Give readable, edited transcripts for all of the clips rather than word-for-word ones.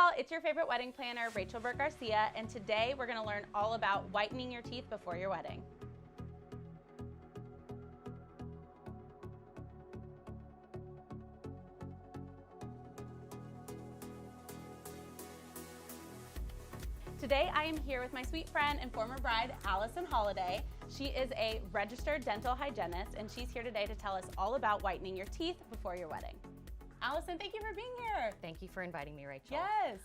y'all, it's your favorite wedding planner, Rachel Burt Garcia, and today we're gonna learn all about whitening your teeth before your wedding. Today I am here with my sweet friend and former bride, Allison Holaday. She is a registered dental hygienist, and she's here today to tell us all about whitening your teeth before your wedding. Allison, thank you for being here. Thank you for inviting me, Rachel. Yes.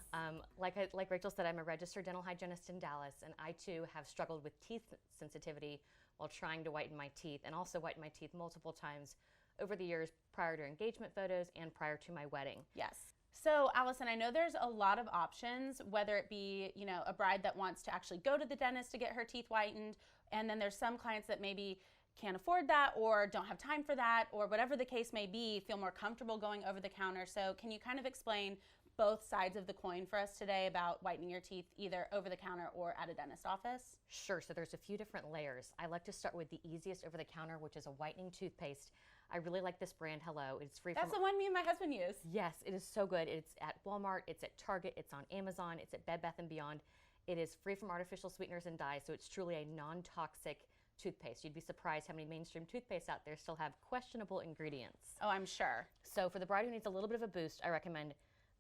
Like Rachel said, I'm a registered dental hygienist in Dallas, and I too have struggled with teeth sensitivity while trying to whiten my teeth, and also whiten my teeth multiple times over the years prior to engagement photos and prior to my wedding. Yes. So Allison, I know there's a lot of options, whether it be, a bride that wants to actually go to the dentist to get her teeth whitened, and then there's some clients that maybe can't afford that or don't have time for that, or whatever the case may be, feel more comfortable going over the counter. So can you kind of explain both sides of the coin for us today about whitening your teeth either over the counter or at a dentist office? Sure, so there's a few different layers. I like to start with the easiest over the counter, which is a whitening toothpaste. I really like this brand, Hello. It's free from... That's the one me and my husband use. Yes, it is so good. It's at Walmart, it's at Target, it's on Amazon, it's at Bed Bath & Beyond. It is free from artificial sweeteners and dyes, so it's truly a non-toxic toothpaste. You'd be surprised how many mainstream toothpastes out there still have questionable ingredients. Oh, I'm sure. So for the bride who needs a little bit of a boost, I recommend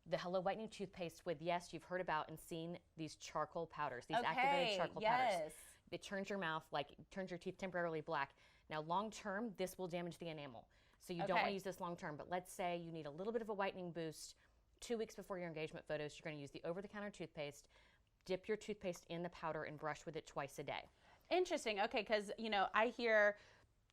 the Hello Whitening Toothpaste with, yes, you've heard about and seen these charcoal powders, these activated charcoal powders. It turns your mouth, turns your teeth temporarily black. Now, long term, this will damage the enamel. So you don't want to use this long term, but let's say you need a little bit of a whitening boost 2 weeks before your engagement photos. You're going to use the over-the-counter toothpaste, dip your toothpaste in the powder, and brush with it twice a day. Interesting. Okay, because, I hear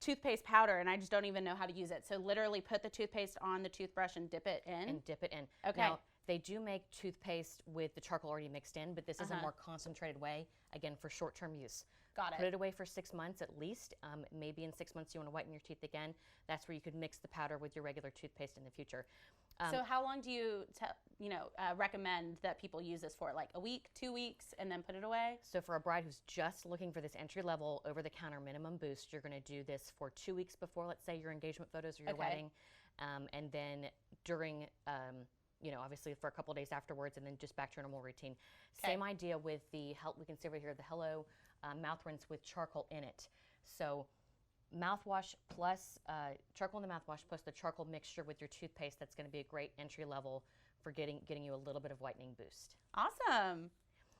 toothpaste powder and I just don't even know how to use it. So literally put the toothpaste on the toothbrush and dip it in? And dip it in. Okay. Now, they do make toothpaste with the charcoal already mixed in, but this is a more concentrated way, again, for short-term use. Got it. Put it away for 6 months at least. Maybe in 6 months you want to whiten your teeth again. That's where you could mix the powder with your regular toothpaste in the future. So how long do you recommend that people use this for? Like a week, 2 weeks, and then put it away? So for a bride who's just looking for this entry-level, over-the-counter minimum boost, you're going to do this for 2 weeks before, let's say, your engagement photos or your wedding, and then during, obviously for a couple days afterwards, and then just back to your normal routine. Same idea with the, we can see over here, the Hello mouth rinse with charcoal in it. So mouthwash plus charcoal in the mouthwash plus the charcoal mixture with your toothpaste, that's going to be a great entry level for getting you a little bit of whitening boost. Awesome.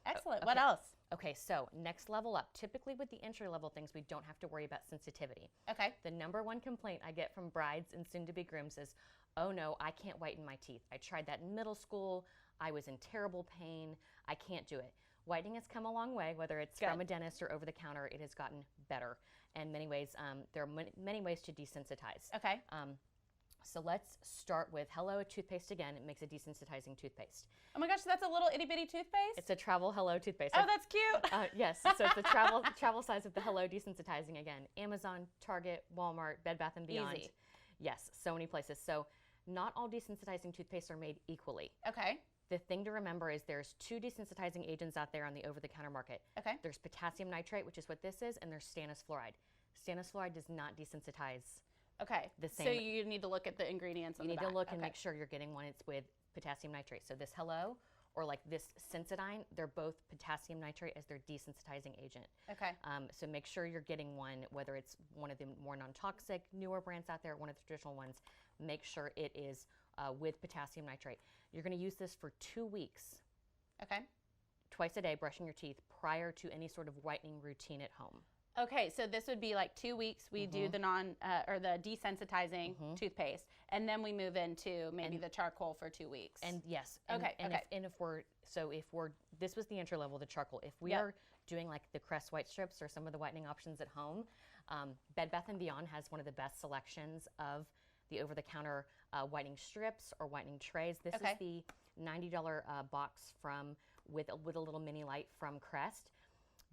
Excellent. What else? Okay, so next level up. Typically with the entry level things, we don't have to worry about sensitivity. Okay. The number one complaint I get from brides and soon-to-be grooms is, oh no, I can't whiten my teeth. I tried that in middle school. I was in terrible pain. I can't do it. Whitening has come a long way, whether it's from a dentist or over the counter. It has gotten better in many ways. There are many ways to desensitize. Okay. So let's start with Hello toothpaste again. It makes a desensitizing toothpaste. Oh my gosh, that's a little itty bitty toothpaste? It's a travel Hello toothpaste. Oh, that's cute. Yes, so it's the travel size of the Hello desensitizing again. Amazon, Target, Walmart, Bed Bath & Beyond. Easy. Yes, so many places. So not all desensitizing toothpastes are made equally. Okay. The thing to remember is there's 2 desensitizing agents out there on the over-the-counter market. Okay. There's potassium nitrate, which is what this is, and there's stannous fluoride. Stannous fluoride does not desensitize. Okay. The same. So you need to look at the ingredients on the back. You need to look and make sure you're getting one. It's with potassium nitrate. So this Hello or like this Sensodyne, they're both potassium nitrate as their desensitizing agent. Okay. So make sure you're getting one, whether it's one of the more non-toxic, newer brands out there, one of the traditional ones, make sure it is with potassium nitrate. You're going to use this for 2 weeks. Okay. Twice a day, brushing your teeth prior to any sort of whitening routine at home. Okay, so this would be like 2 weeks. We do the the desensitizing toothpaste, and then we move into maybe the charcoal for 2 weeks. And yes. If we're this was the entry level, the charcoal. If we are doing like the Crest white strips or some of the whitening options at home, Bed Bath & Beyond has one of the best selections of the over-the-counter whitening strips or whitening trays. This is the $90 box with a little mini light from Crest.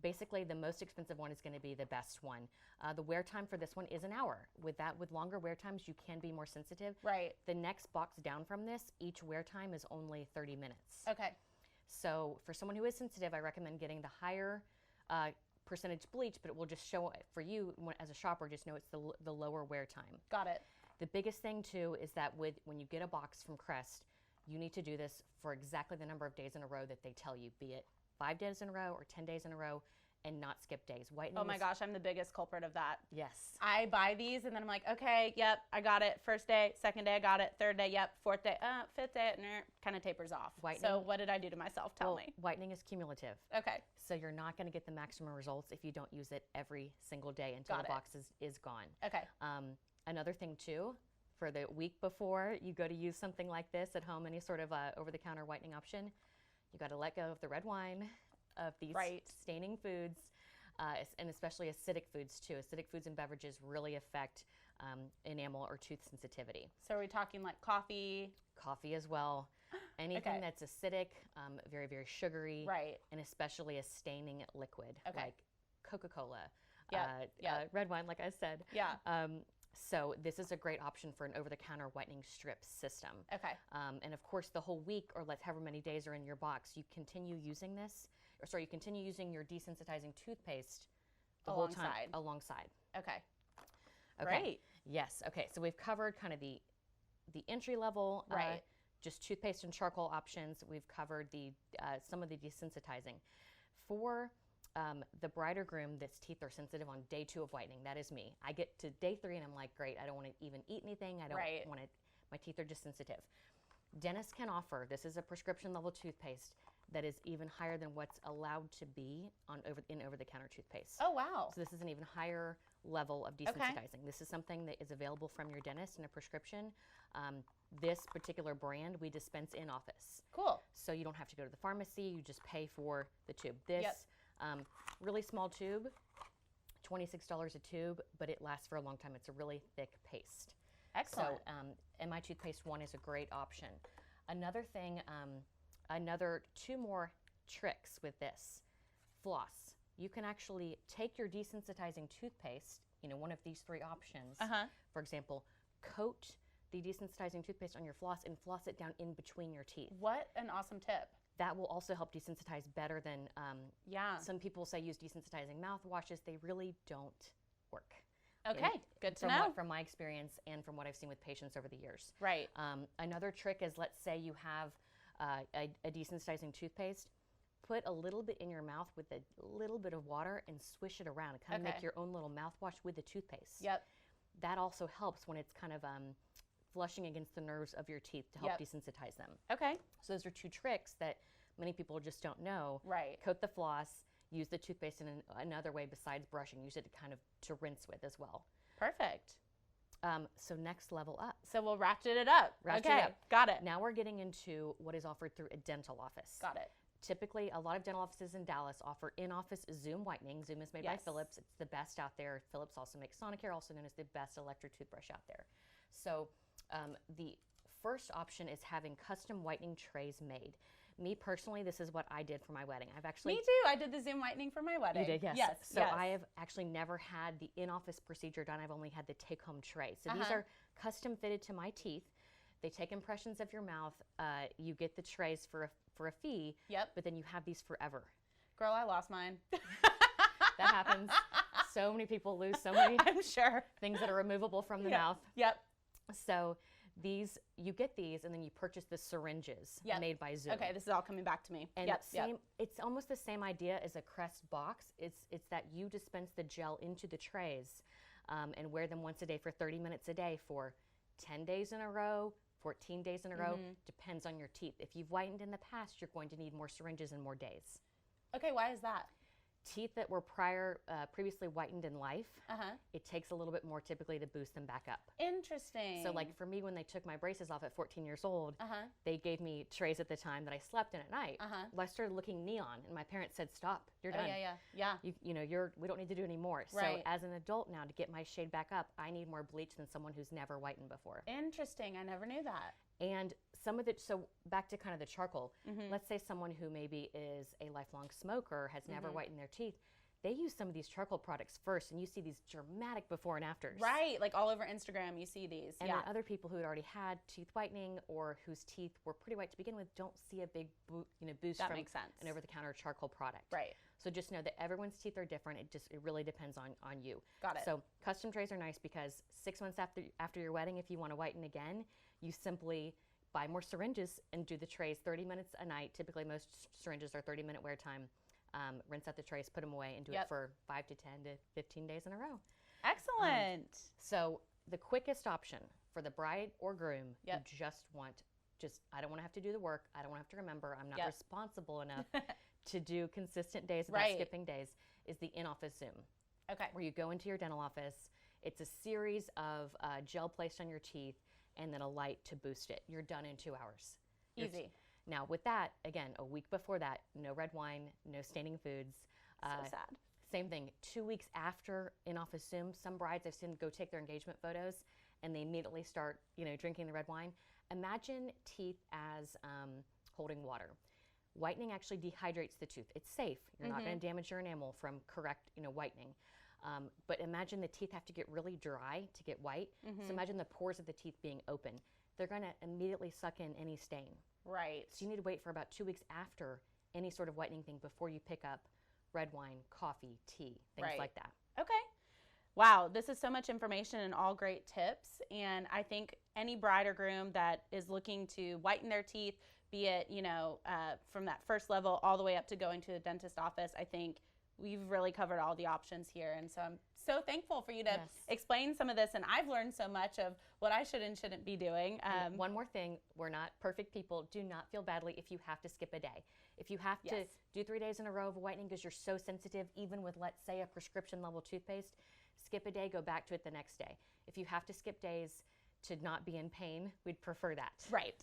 Basically, the most expensive one is going to be the best one. The wear time for this one is an hour. With longer wear times, you can be more sensitive. Right. The next box down from this, each wear time is only 30 minutes. Okay. So for someone who is sensitive, I recommend getting the higher percentage bleach, but it will just show for you as a shopper, just know it's the lower wear time. Got it. The biggest thing too is that when you get a box from Crest, you need to do this for exactly the number of days in a row that they tell you, be it 5 days in a row or 10 days in a row, and not skip days. Whitening. Oh my gosh, I'm the biggest culprit of that. Yes. I buy these and then I'm like, okay, yep, I got it. First day, second day, I got it. Third day, yep. Fourth day, fifth day, kind of tapers off. Whitening, so what did I do to myself? Tell me. Whitening is cumulative. Okay. So you're not going to get the maximum results if you don't use it every single day until the box is gone. Okay. Another thing too, for the week before you go to use something like this at home, any sort of over-the-counter whitening option, you got to let go of the red wine, of these staining foods, and especially acidic foods too. Acidic foods and beverages really affect enamel or tooth sensitivity. So are we talking like coffee? Coffee as well. Anything that's acidic, very, very sugary, and especially a staining liquid like Coca-Cola, red wine, like I said. So this is a great option for an over-the-counter whitening strip system. Okay. And of course, the whole week, or however many days are in your box, you continue using this, you continue using your desensitizing toothpaste the whole time alongside. Okay. Great. Yes. Okay. So we've covered kind of the entry level, just toothpaste and charcoal options. We've covered the some of the desensitizing. For the bride or groom that's teeth are sensitive on day 2 of whitening, that is me. I get to day 3 and I'm like, great, I don't want to even eat anything. I don't want to, my teeth are just sensitive. Dentists can offer, this is a prescription level toothpaste that is even higher than what's allowed to be in over-the-counter toothpaste. Oh, wow. So this is an even higher level of desensitizing. This is something that is available from your dentist in a prescription. This particular brand we dispense in office. Cool. So you don't have to go to the pharmacy, you just pay for the tube. This really small tube, $26 a tube, but it lasts for a long time. It's a really thick paste. Excellent. So, and my toothpaste one is a great option. Another thing, another 2 more tricks with this. Floss. You can actually take your desensitizing toothpaste, one of these 3 options. For example, coat the desensitizing toothpaste on your floss and floss it down in between your teeth. What an awesome tip. That will also help desensitize better than, some people say use desensitizing mouthwashes. They really don't work. Okay, good to know. From my experience and from what I've seen with patients over the years. Right. Another trick is, let's say you have a desensitizing toothpaste, put a little bit in your mouth with a little bit of water and swish it around and kind of make your own little mouthwash with the toothpaste. Yep. That also helps when it's kind of flushing against the nerves of your teeth to help desensitize them. Okay. So those are 2 tricks that many people just don't know. Right. Coat the floss, use the toothpaste in another way besides brushing. Use it to rinse with as well. Perfect. So next level up. So we'll ratchet it up. Ratchet it up. Got it. Now we're getting into what is offered through a dental office. Got it. Typically, a lot of dental offices in Dallas offer in-office Zoom whitening. Zoom is made by Philips. It's the best out there. Philips also makes Sonicare, also known as the best electric toothbrush out there. So the first option is having custom whitening trays made. Me personally, this is what I did for my wedding. Me too. I did the Zoom whitening for my wedding. You did, yes. Yes. So I have actually never had the in-office procedure done. I've only had the take-home tray. So these are custom fitted to my teeth. They take impressions of your mouth. You get the trays for a fee. Yep. But then you have these forever. Girl, I lost mine. That happens. So many people lose so many I'm sure. things that are removable from the mouth. Yep. So you get these and then you purchase the syringes made by Zoom. Okay, this is all coming back to me. And it's almost the same idea as a Crest box. It's that you dispense the gel into the trays and wear them once a day for 30 minutes a day for 10 days in a row, 14 days in a row, depends on your teeth. If you've whitened in the past, you're going to need more syringes and more days. Okay, why is that? Teeth that were previously whitened in life, it takes a little bit more typically to boost them back up. Interesting. So like for me, when they took my braces off at 14 years old, they gave me trays at the time that I slept in at night. Well, I started looking neon and my parents said, stop, you're done. Yeah. We don't need to do any more. Right. So as an adult now, to get my shade back up, I need more bleach than someone who's never whitened before. Interesting, I never knew that. And so back to kind of the charcoal, let's say someone who maybe is a lifelong smoker, has never whitened their teeth, they use some of these charcoal products first and you see these dramatic before and afters. Right, like all over Instagram you see these. And then other people who had already had teeth whitening or whose teeth were pretty white to begin with don't see a big boost that from makes sense. An over-the-counter charcoal product. Right. So just know that everyone's teeth are different. It really depends on you. Got it. So custom trays are nice because 6 months after your wedding, if you want to whiten again, you simply buy more syringes and do the trays 30 minutes a night. Typically, most syringes are 30-minute wear time. Rinse out the trays, put them away, and do it for 5 to 10 to 15 days in a row. Excellent. So the quickest option for the bride or groom who I don't want to have to do the work. I don't want to have to remember. I'm not responsible enough to do consistent days without skipping days, is the in-office Zoom. Okay. Where you go into your dental office. It's a series of gel placed on your teeth and then a light to boost it. You're done in 2 hours. Easy. Now with that, again, a week before that, no red wine, no staining foods. So sad. Same thing, 2 weeks after in-office Zoom, some brides I've seen go take their engagement photos and they immediately start, drinking the red wine. Imagine teeth as holding water. Whitening actually dehydrates the tooth. It's safe. You're not going to damage your enamel from correct, whitening. But imagine the teeth have to get really dry to get white. So imagine the pores of the teeth being open. They're going to immediately suck in any stain. Right. So you need to wait for about 2 weeks after any sort of whitening thing before you pick up red wine, coffee, tea, things like that. Okay. Wow, this is so much information and all great tips. And I think any bride or groom that is looking to whiten their teeth, be it, from that first level all the way up to going to a dentist office, I think we've really covered all the options here. And so I'm so thankful for you to explain some of this. And I've learned so much of what I should and shouldn't be doing. One more thing, we're not perfect people. Do not feel badly if you have to skip a day. If you have to do 3 days in a row of whitening because you're so sensitive, even with, let's say, a prescription level toothpaste, skip a day, go back to it the next day. If you have to skip days to not be in pain, we'd prefer that. Right.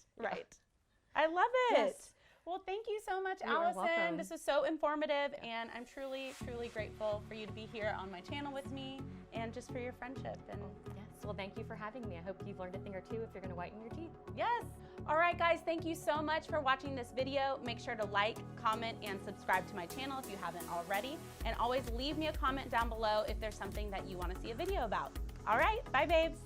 I love it. Yes. Well, thank you so much, You're Allison. welcome. This was so informative, and I'm truly, truly grateful for you to be here on my channel with me and just for your friendship. And yes, well, thank you for having me. I hope you've learned a thing or two if you're going to whiten your teeth. Yes. All right, guys, thank you so much for watching this video. Make sure to like, comment, and subscribe to my channel if you haven't already. And always leave me a comment down below if there's something that you want to see a video about. All right, bye, babes.